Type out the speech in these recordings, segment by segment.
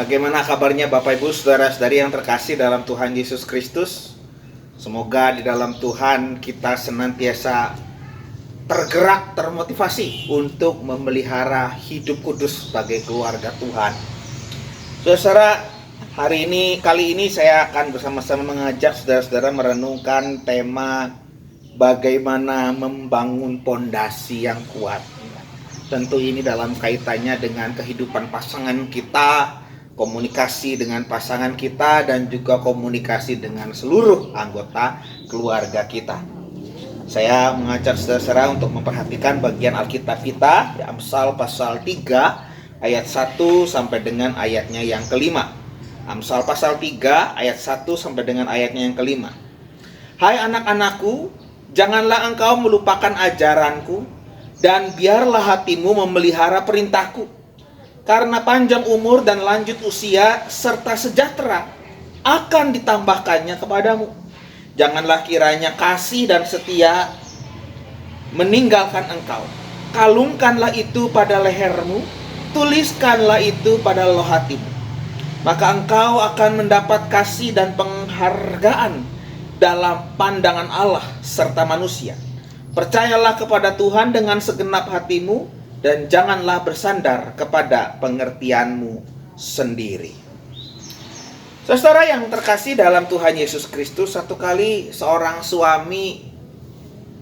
Bagaimana kabarnya Bapak Ibu Saudara-saudari yang terkasih dalam Tuhan Yesus Kristus? Semoga di dalam Tuhan kita senantiasa tergerak, termotivasi untuk memelihara hidup kudus sebagai keluarga Tuhan. Saudara, kali ini saya akan bersama-sama mengajak saudara-saudara merenungkan tema bagaimana membangun pondasi yang kuat. Tentu ini dalam kaitannya dengan kehidupan pasangan kita, komunikasi dengan pasangan kita, dan juga komunikasi dengan seluruh anggota keluarga kita. Saya mengajak saudara-saudara untuk memperhatikan bagian Alkitab kita, Amsal pasal 3 ayat 1 sampai dengan ayatnya yang kelima. Amsal pasal 3 ayat 1 sampai dengan ayatnya yang kelima. Hai anak-anakku, janganlah engkau melupakan ajaranku, dan biarlah hatimu memelihara perintahku. Karena panjang umur dan lanjut usia serta sejahtera akan ditambahkannya kepadamu. Janganlah kiranya kasih dan setia meninggalkan engkau. Kalungkanlah itu pada lehermu, tuliskanlah itu pada loh hatimu. Maka engkau akan mendapat kasih dan penghargaan dalam pandangan Allah serta manusia. Percayalah kepada Tuhan dengan segenap hatimu, dan janganlah bersandar kepada pengertianmu sendiri. Saudara yang terkasih dalam Tuhan Yesus Kristus, satu kali seorang suami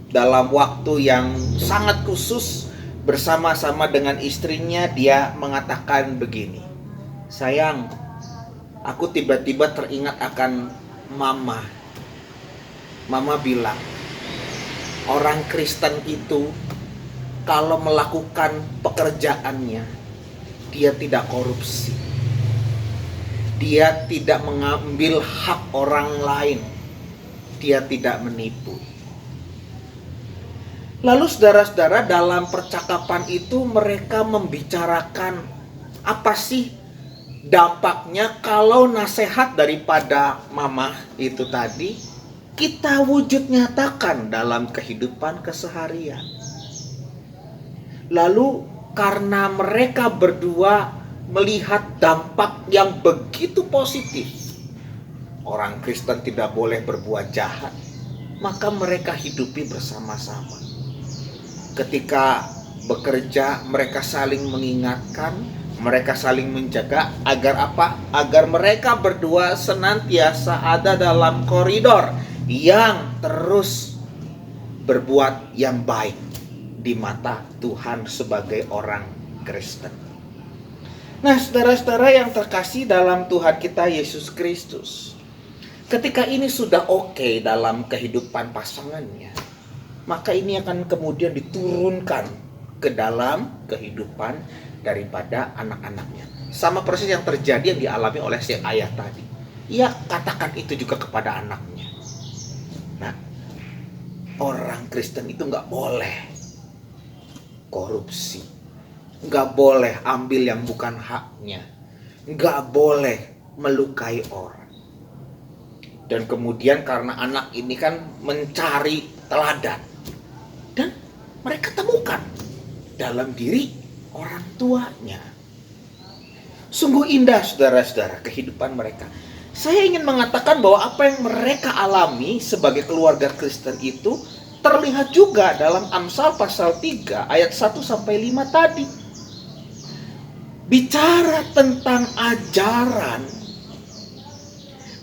dalam waktu yang sangat khusus bersama-sama dengan istrinya, dia mengatakan begini, sayang, aku tiba-tiba teringat akan Mama. Mama bilang, orang Kristen itu kalau melakukan pekerjaannya, dia tidak korupsi. Dia tidak mengambil hak orang lain. Dia tidak menipu. Lalu saudara-saudara, dalam percakapan itu mereka membicarakan apa sih dampaknya kalau nasihat daripada Mama itu tadi kita wujud nyatakan dalam kehidupan keseharian. Lalu karena mereka berdua melihat dampak yang begitu positif, orang Kristen tidak boleh berbuat jahat, maka mereka hidupi bersama-sama. Ketika bekerja, mereka saling mengingatkan, mereka saling menjaga agar apa? Agar mereka berdua senantiasa ada dalam koridor yang terus berbuat yang baik di mata Tuhan sebagai orang Kristen. Nah, saudara-saudara yang terkasih dalam Tuhan kita Yesus Kristus, ketika ini sudah oke dalam kehidupan pasangannya, maka ini akan kemudian diturunkan ke dalam kehidupan daripada anak-anaknya. Sama persis yang terjadi yang dialami oleh si ayah tadi. Ia katakan itu juga kepada anaknya. Nah, orang Kristen itu nggak boleh korupsi, nggak boleh ambil yang bukan haknya, nggak boleh melukai orang. Dan kemudian karena anak ini kan mencari teladan, dan mereka temukan dalam diri orang tuanya. Sungguh indah saudara-saudara kehidupan mereka. Saya ingin mengatakan bahwa apa yang mereka alami sebagai keluarga Kristen itu terlihat juga dalam Amsal pasal 3 ayat 1 sampai 5 tadi. Bicara tentang ajaran,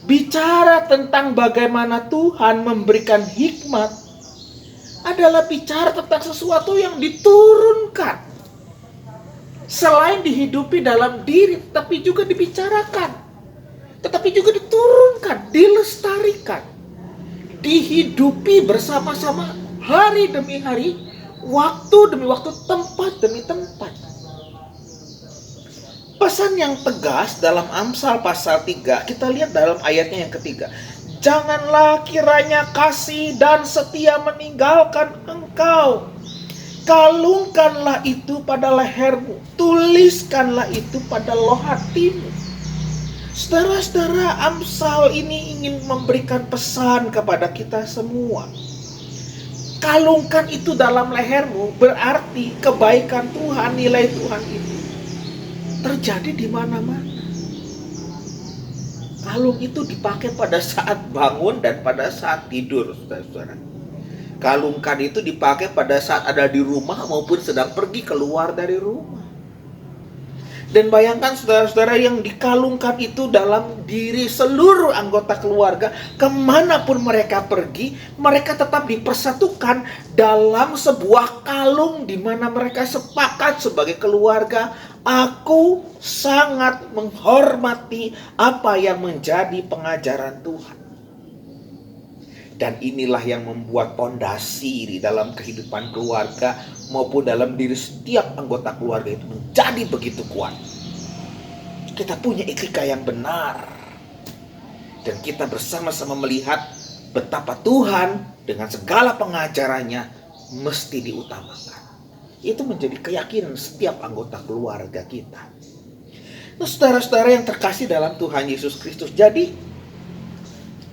bicara tentang bagaimana Tuhan memberikan hikmat, adalah bicara tentang sesuatu yang diturunkan. Selain dihidupi dalam diri, tapi juga dibicarakan, tetapi juga diturunkan, dilestarikan, dihidupi bersama-sama hari demi hari, waktu demi waktu, tempat demi tempat. Pesan yang tegas dalam Amsal pasal 3, kita lihat dalam ayatnya yang ketiga. Janganlah kiranya kasih dan setia meninggalkan engkau. Kalungkanlah itu pada lehermu, tuliskanlah itu pada loh hatimu. Saudara-saudara, Amsal ini ingin memberikan pesan kepada kita semua. Kalungkan itu dalam lehermu berarti kebaikan Tuhan, nilai Tuhan itu terjadi di mana-mana. Kalung itu dipakai pada saat bangun dan pada saat tidur, saudara-saudara. Kalungkan itu dipakai pada saat ada di rumah maupun sedang pergi keluar dari rumah. Dan bayangkan saudara-saudara, yang dikalungkan itu dalam diri seluruh anggota keluarga. Kemanapun mereka pergi, mereka tetap dipersatukan dalam sebuah kalung di mana mereka sepakat sebagai keluarga. Aku sangat menghormati apa yang menjadi pengajaran Tuhan. Dan inilah yang membuat pondasi di dalam kehidupan keluarga maupun dalam diri setiap anggota keluarga itu menjadi begitu kuat. Kita punya etika yang benar. Dan kita bersama-sama melihat betapa Tuhan dengan segala pengajarannya mesti diutamakan. Itu menjadi keyakinan setiap anggota keluarga kita. Nah, saudara-saudara yang terkasih dalam Tuhan Yesus Kristus, jadi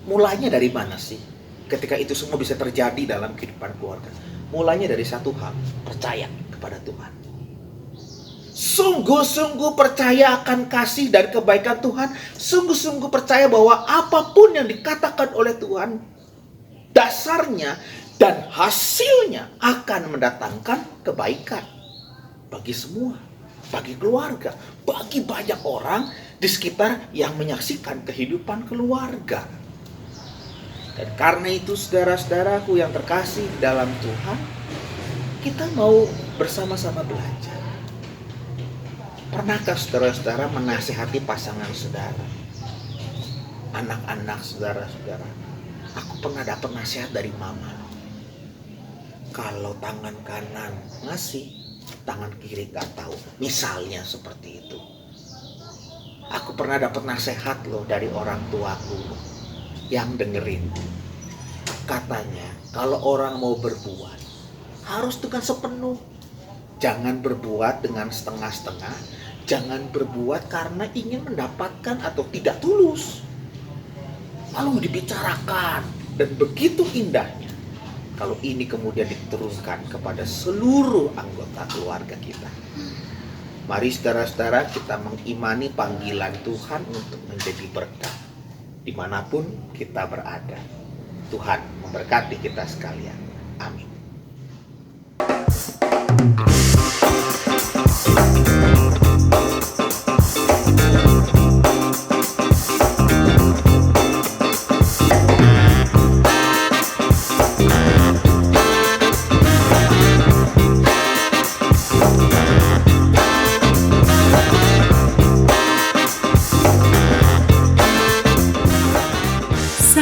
mulainya dari mana sih? Ketika itu semua bisa terjadi dalam kehidupan keluarga. Mulainya dari satu hal, percaya kepada Tuhan. Sungguh-sungguh percaya akan kasih dan kebaikan Tuhan. Sungguh-sungguh percaya bahwa apapun yang dikatakan oleh Tuhan, dasarnya dan hasilnya akan mendatangkan kebaikan bagi semua, bagi keluarga, bagi banyak orang di sekitar yang menyaksikan kehidupan keluarga. Dan karena itu saudara-saudaraku yang terkasih dalam Tuhan, kita mau bersama-sama belajar. Pernahkah saudara-saudara menasihati pasangan saudara? Anak-anak saudara-saudara. Aku pernah dapat nasihat dari mama. Kalau tangan kanan ngasih, tangan kiri gak tahu. Misalnya seperti itu. Aku pernah dapat nasihat loh dari orang tuaku yang dengerin. Katanya kalau orang mau berbuat harus dengan sepenuh. Jangan berbuat dengan setengah-setengah. Jangan berbuat karena ingin mendapatkan atau tidak tulus. Lalu dibicarakan. Dan begitu indahnya kalau ini kemudian diteruskan kepada seluruh anggota keluarga kita. Mari saudara-saudara kita mengimani panggilan Tuhan untuk menjadi berkat dimanapun kita berada. Tuhan memberkati kita sekalian. Amin.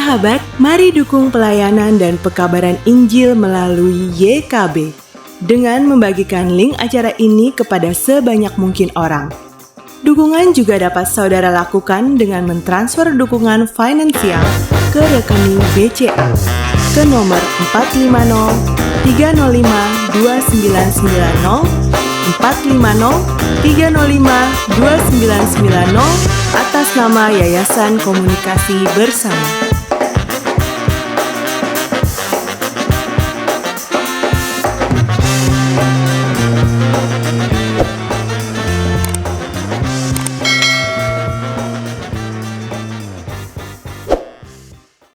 Sahabat, mari dukung pelayanan dan pekabaran Injil melalui YKB dengan membagikan link acara ini kepada sebanyak mungkin orang. Dukungan juga dapat saudara lakukan dengan mentransfer dukungan finansial ke rekening BCA ke nomor 450 305 2990 450 305 2990 atas nama Yayasan Komunikasi Bersama.